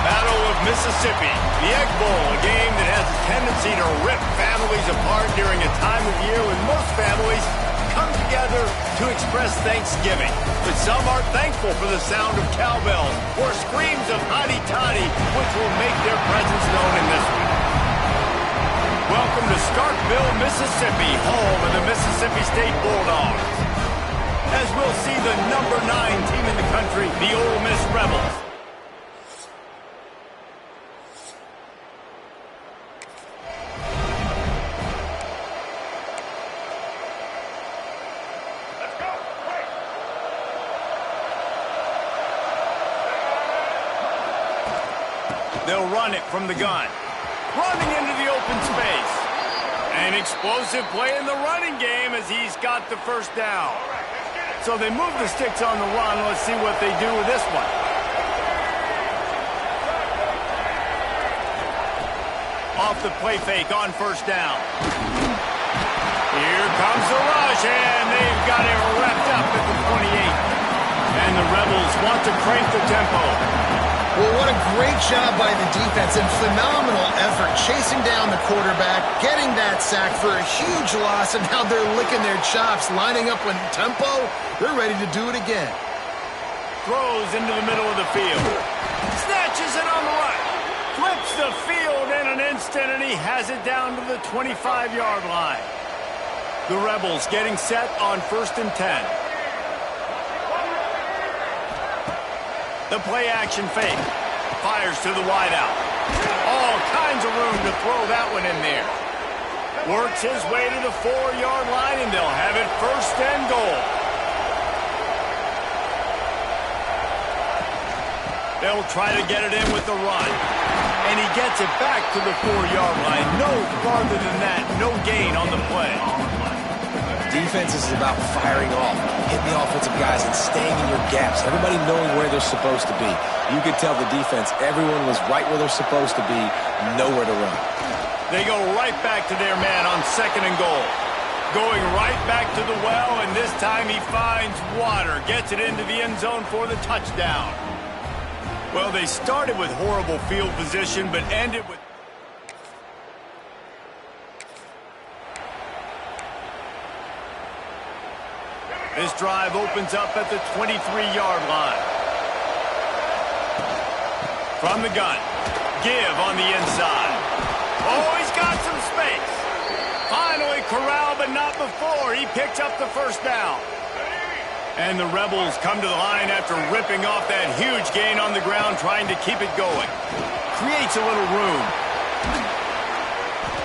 Battle of Mississippi, the Egg Bowl, a game that has a tendency to rip families apart during a time of year when most families come together to express Thanksgiving. But some are thankful for the sound of cowbells or screams of hotty-toddy, which will make their presence known in this one. Welcome to Starkville, Mississippi, home of the Mississippi State Bulldogs. As we'll see the number 9 team in the country, the Ole Miss Rebels. They'll run it from the gun. Running into the open space. An explosive play in the running game as he's got the first down. So they move the sticks on the run. Let's see what they do with this one. Off the play fake on first down. Here comes the rush, and they've got it wrapped up at the 28. And the Rebels want to crank the tempo. Well, what a great job by the defense and phenomenal effort chasing down the quarterback, getting that sack for a huge loss, and now they're licking their chops, lining up with tempo. They're ready to do it again. Throws into the middle of the field. Snatches it on the right. Flips the field in an instant, and he has it down to the 25-yard line. The Rebels getting set on 1st and 10. The play-action fake. Fires to the wideout. All kinds of room to throw that one in there. Works his way to the 4-yard line, and they'll have it 1st and goal. They'll try to get it in with the run. And he gets it back to the 4-yard line. No farther than that. No gain on the play. Defense is about firing off, hitting the offensive guys, and staying in your gaps. Everybody knowing where they're supposed to be. You could tell the defense, everyone was right where they're supposed to be, nowhere to run. They go right back to their man on 2nd and goal. Going right back to the well, and this time he finds water. Gets it into the end zone for the touchdown. Well, they started with horrible field position, but ended with... This drive opens up at the 23-yard line. From the gun. Give on the inside. Oh, he's got some space. Finally corralled, but not before. He picks up the first down. And the Rebels come to the line after ripping off that huge gain on the ground, trying to keep it going. Creates a little room.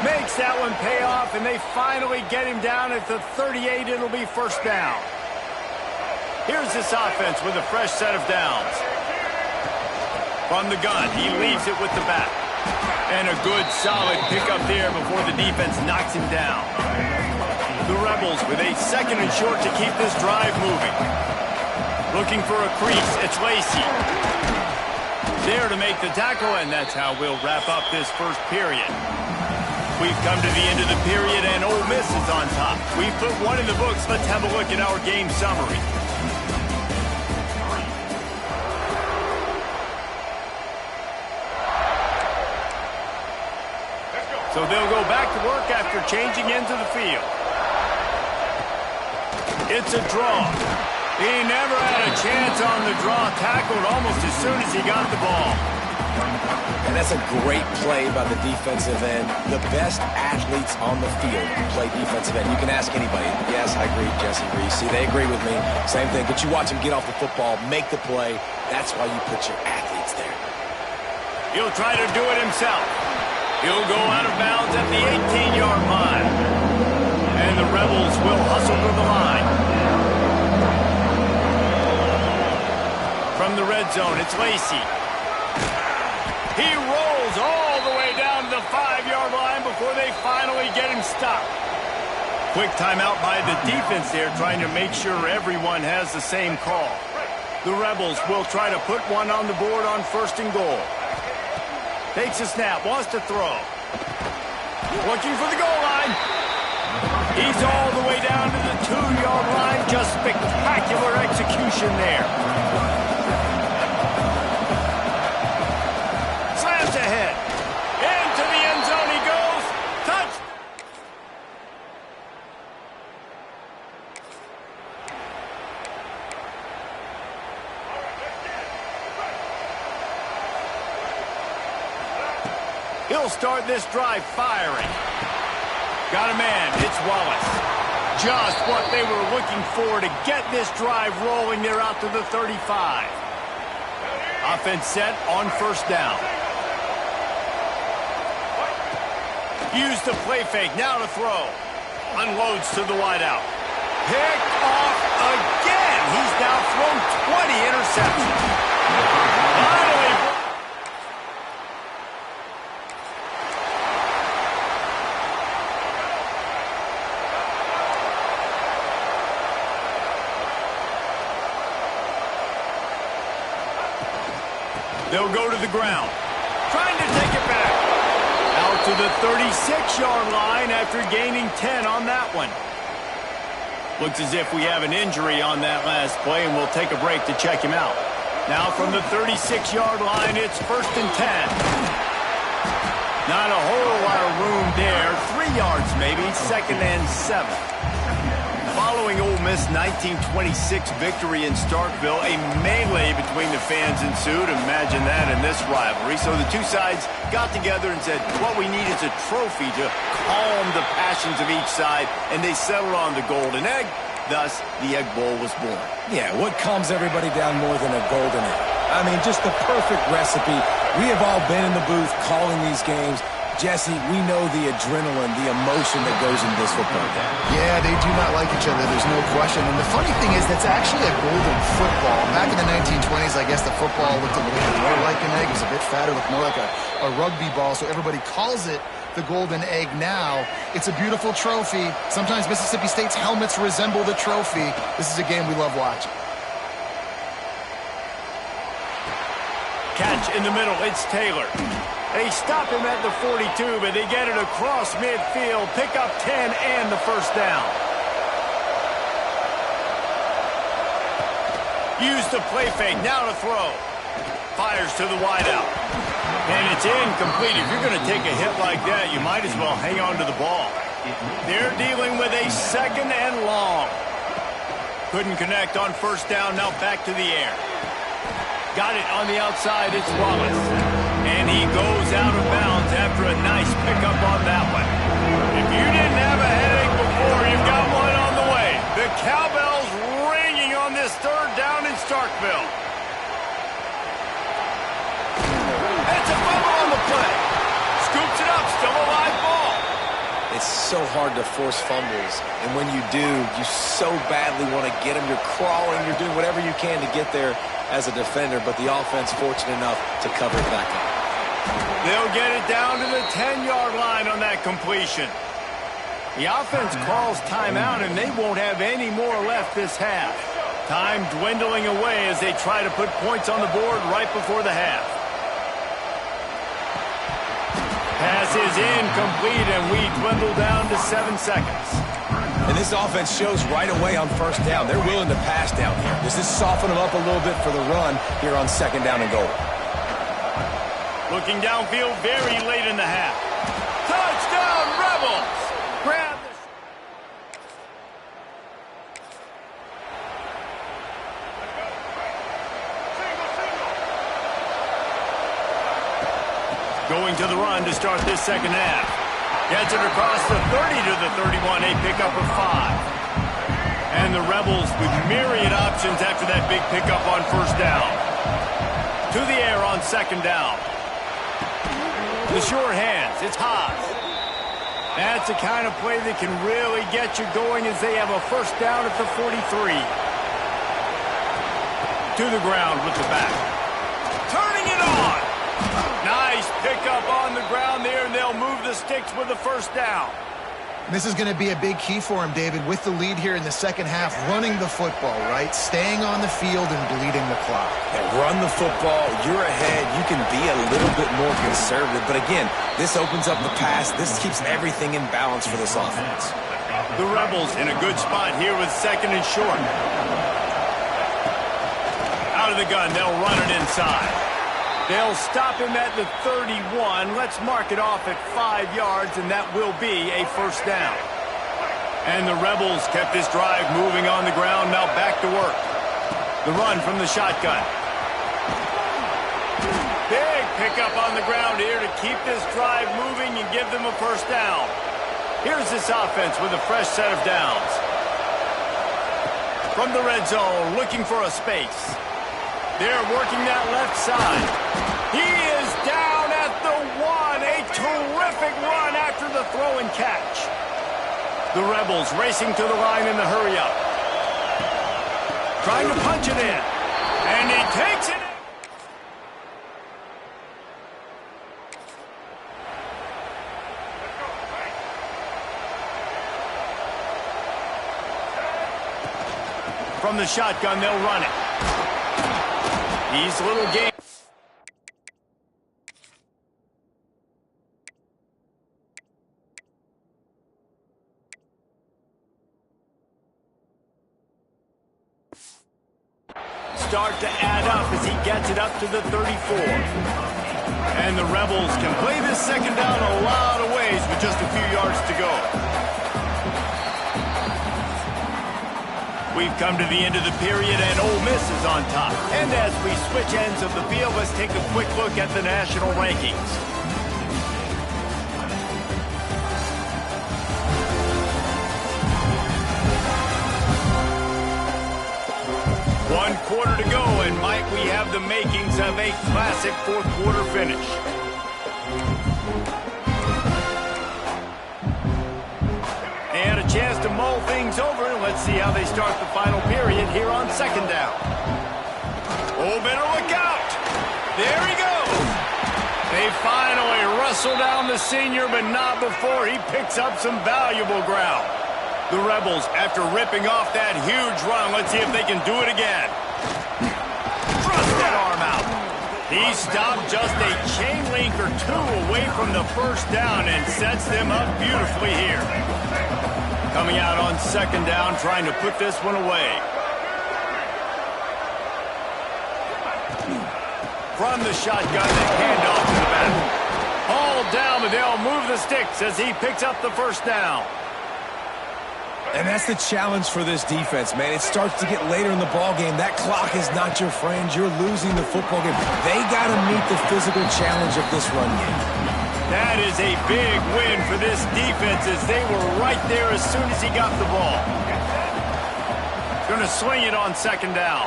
Makes that one pay off, and they finally get him down at the 38. It'll be 1st down. Here's this offense with a fresh set of downs. From the gun, he leaves it with the back. And a good, solid pickup there before the defense knocks him down. The Rebels with a 2nd and short to keep this drive moving. Looking for a crease, it's Lacey. There to make the tackle, and that's how we'll wrap up this first period. We've come to the end of the period, and Ole Miss is on top. We've put one in the books. Let's have a look at our game summary. So they'll go back to work after changing into the field. It's a draw. He never had a chance on the draw. Tackled almost as soon as he got the ball. And that's a great play by the defensive end. The best athletes on the field play defensive end. You can ask anybody. Yes, I agree, Jesse Reese. See, they agree with me. Same thing. But you watch him get off the football, make the play. That's why you put your athletes there. He'll try to do it himself. He'll go out of bounds at the 18-yard line. And the Rebels will hustle to the line. From the red zone, it's Lacey. He rolls all the way down to the 5-yard line before they finally get him stopped. Quick timeout by the defense there, trying to make sure everyone has the same call. The Rebels will try to put one on the board on 1st and goal. Takes a snap, wants to throw. Looking for the goal line. He's all the way down to the 2-yard line. Just spectacular execution there. Fires ahead. Into the end zone he goes. Touch. He'll start this drive firing. Got a man. It's Wallace. Just what they were looking for to get this drive rolling. They're out to the 35. Offense set on first down. Use the play fake. Now to throw. Unloads to the wideout. Picked off again. He's now thrown 20 interceptions. Finally. They'll go to the ground. Trying to take it back. Out to the 36-yard line after gaining 10 on that one. Looks as if we have an injury on that last play, and we'll take a break to check him out. Now from the 36-yard line, it's 1st and 10. Not a whole lot of room there. 3 yards maybe, 2nd and 7. Following Ole Miss' 1926 victory in Starkville, a melee between the fans ensued. Imagine that in this rivalry. So the two sides got together and said, what we need is a trophy to calm the passions of each side, and they settled on the Golden Egg. Thus, the Egg Bowl was born. Yeah, what calms everybody down more than a golden egg? I mean, just the perfect recipe. We have all been in the booth calling these games. Jesse, we know the adrenaline, the emotion that goes in this football game. Yeah, they do not like each other. There's no question. And the funny thing is, that's actually a golden football. Back in the 1920s, I guess the football looked a little bit more like an egg. It was a bit fatter, looked more like a rugby ball. So everybody calls it the golden egg now. It's a beautiful trophy. Sometimes Mississippi State's helmets resemble the trophy. This is a game we love watching. Catch in the middle. It's Taylor. They stop him at the 42, but they get it across midfield. Pick up 10 and the first down. Use the play fake. Now to throw. Fires to the wideout. And it's incomplete. If you're going to take a hit like that, you might as well hang on to the ball. They're dealing with a 2nd and long. Couldn't connect on first down. Now back to the air. Got it on the outside. It's Wallace. And he goes out of bounds after a nice pickup on that one. If you didn't have a headache before, you've got one on the way. The cowbell's ringing on this 3rd down in Starkville. That's a fumble on the play. Scoops it up, still a live ball. It's so hard to force fumbles, and when you do, you so badly want to get them. You're crawling, you're doing whatever you can to get there as a defender, but the offense fortunate enough to cover it back up. They'll get it down to the 10-yard line on that completion. The offense calls timeout, and they won't have any more left this half. Time dwindling away as they try to put points on the board right before the half. Pass is incomplete, and we dwindle down to 7 seconds. And this offense shows right away on first down. They're willing to pass down here. This is soften them up a little bit for the run here on 2nd down and goal. Looking downfield very late in the half. Touchdown, Rebels! Grab the... Going to the run to start this 2nd half. Gets it across the 30 to the 31, a pickup of 5. And the Rebels with myriad options after that big pickup on first down. To the air on 2nd down. The short hands, it's Haas. That's the kind of play that can really get you going as they have a first down at the 43. To the ground with the back. Turning it on. Nice pickup on the ground there, and they'll move the sticks with the first down. This is going to be a big key for him, David, with the lead here in the 2nd half, running the football, right? Staying on the field and bleeding the clock. Yeah, run the football, you're ahead, you can be a little bit more conservative. But again, this opens up the pass. This keeps everything in balance for this offense. The Rebels in a good spot here with 2nd and short. Out of the gun, they'll run it inside. They'll stop him at the 31. Let's mark it off at 5 yards, and that will be a first down. And the Rebels kept this drive moving on the ground. Now back to work. The run from the shotgun. Big pickup on the ground here to keep this drive moving and give them a first down. Here's this offense with a fresh set of downs. From the red zone, looking for a space. They're working that left side. He is down at the 1. A terrific run after the throw and catch. The Rebels racing to the line in the hurry-up. Trying to punch it in. And he takes it in. From the shotgun, they'll run it. He's a little game. Start to add up as he gets it up to the 34. And the Rebels can play this second down a lot of ways with just a few yards to go. We've come to the end of the period, and Ole Miss is on top. And as we switch ends of the field, let's take a quick look at the national rankings. One quarter to go, and might we have the makings of a classic fourth-quarter finish. They had a chance to mull things over. Let's see how they start the final period here on second down. Oh, better look out. There he goes. They finally wrestle down the senior, but not before he picks up some valuable ground. The Rebels, after ripping off that huge run, let's see if they can do it again. Thrust that arm out. He stopped just a chain link or two away from the first down and sets them up beautifully here. Coming out on second down, trying to put this one away. From the shotgun, the handoff to the back. All down, but they'll move the sticks as he picks up the first down. And that's the challenge for this defense, man. It starts to get later in the ballgame. That clock is not your friend. You're losing the football game. They got to meet the physical challenge of this run game. That is a big win for this defense as they were right there as soon as he got the ball. Going to swing it on second down.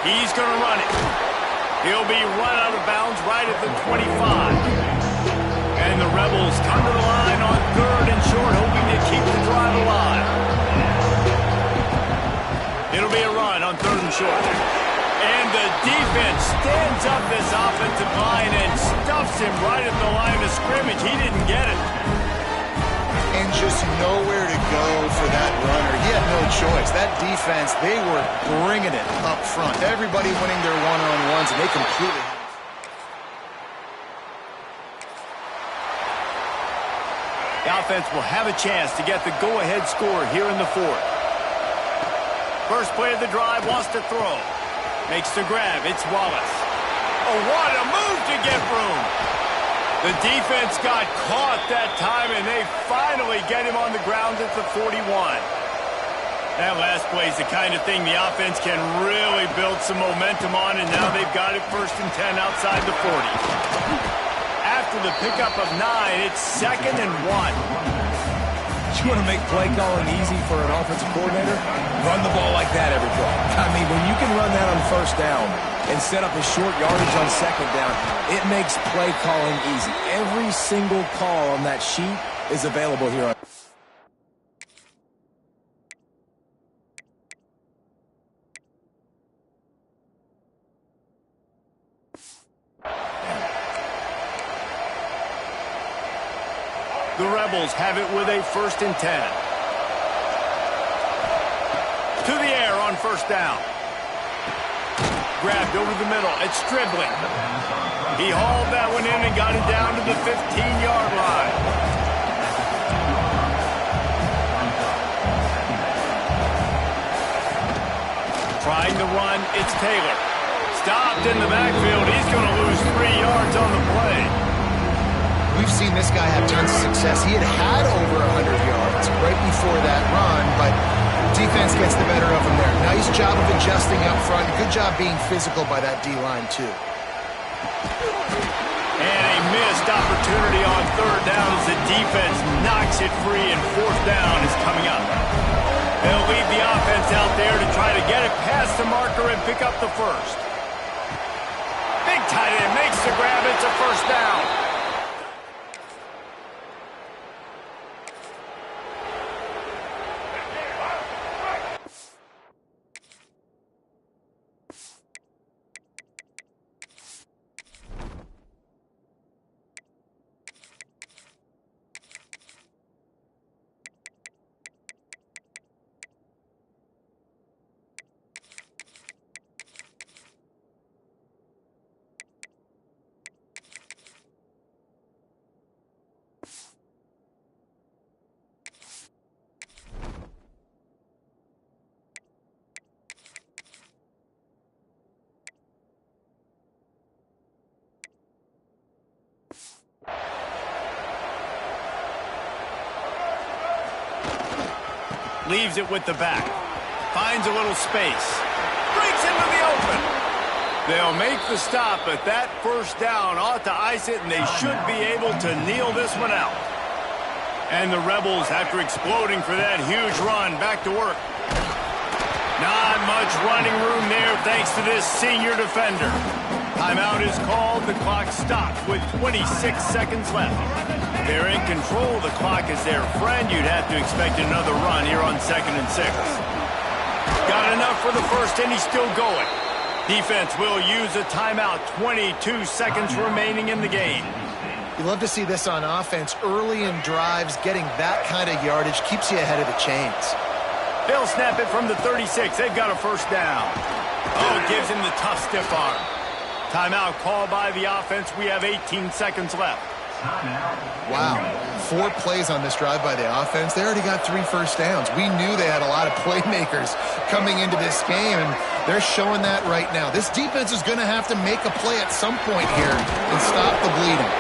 He's going to run it. He'll be run out of bounds right at the 25. And the Rebels come to the line on third and short, hoping to keep the drive alive. It'll be a run on third and short. And the defense stands up this offensive line and stuffs him right at the line of scrimmage. He didn't get it. And just nowhere to go for that runner. He had no choice. That defense, they were bringing it up front. Everybody winning their one-on-ones, and they completely... The offense will have a chance to get the go-ahead score here in the fourth. First play of the drive, wants to throw. Makes the grab. It's Wallace. Oh, what a move to get room. The defense got caught that time, and they finally get him on the ground at the 41. That last play is the kind of thing the offense can really build some momentum on, and now they've got it first and 10 outside the 40. After the pickup of 9, it's second and 1. You want to make play calling easy for an offensive coordinator? Run the ball like that every play. I mean, when you can run that on first down and set up a short yardage on second down, it makes play calling easy. Every single call on that sheet is available here on... The Rebels have it with a first and 10. To the air on first down. Grabbed over the middle. It's Stribling. He hauled that one in and got it down to the 15-yard line. Trying to run, it's Taylor. stopped in the backfield. He's going to lose 3 yards on the play. We've seen this guy have tons of success. He had over 100 yards right before that run, but defense gets the better of him there. Nice job of adjusting up front. Good job being physical by that D-line, too. And a missed opportunity on third down as the defense knocks it free, and fourth down is coming up. They'll leave the offense out there to try to get it past the marker and pick up the first. Big tight end makes the grab. It's a first down. Leaves it with the back. Finds a little space. Breaks into the open. They'll make the stop, but that first down ought to ice it, and they should be able to kneel this one out. And the Rebels, after exploding for that huge run, back to work. Not much running room there thanks to this senior defender. Timeout is called. The clock stops with 26 seconds left. They're in control. The clock is their friend. You'd have to expect another run here on 2nd and 6. Got enough for the first, and he's still going. Defense will use a timeout. 22 seconds remaining in the game. You love to see this on offense. Early in drives, getting that kind of yardage keeps you ahead of the chains. They'll snap it from the 36. They've got a first down. Oh, it gives him the tough stiff arm. Timeout called by the offense. We have 18 seconds left. Wow. 4 plays on this drive by the offense. They already got 3 first downs. We knew they had a lot of playmakers coming into this game, and they're showing that right now. This defense is going to have to make a play at some point here and stop the bleeding.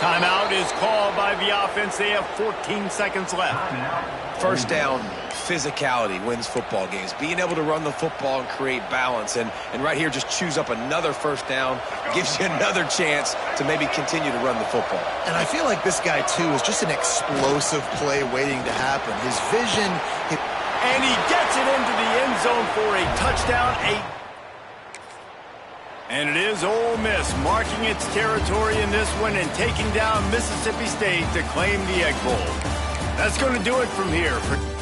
Timeout is called by the offense. They have 14 seconds left. First down, physicality wins football games. Being able to run the football and create balance. And right here, just choose up another first down. Gives you another chance to maybe continue to run the football. And I feel like this guy, too, is just an explosive play waiting to happen. His vision... And he gets it into the end zone for a touchdown. And it is Ole Miss marking its territory in this one and taking down Mississippi State to claim the Egg Bowl. That's going to do it from here.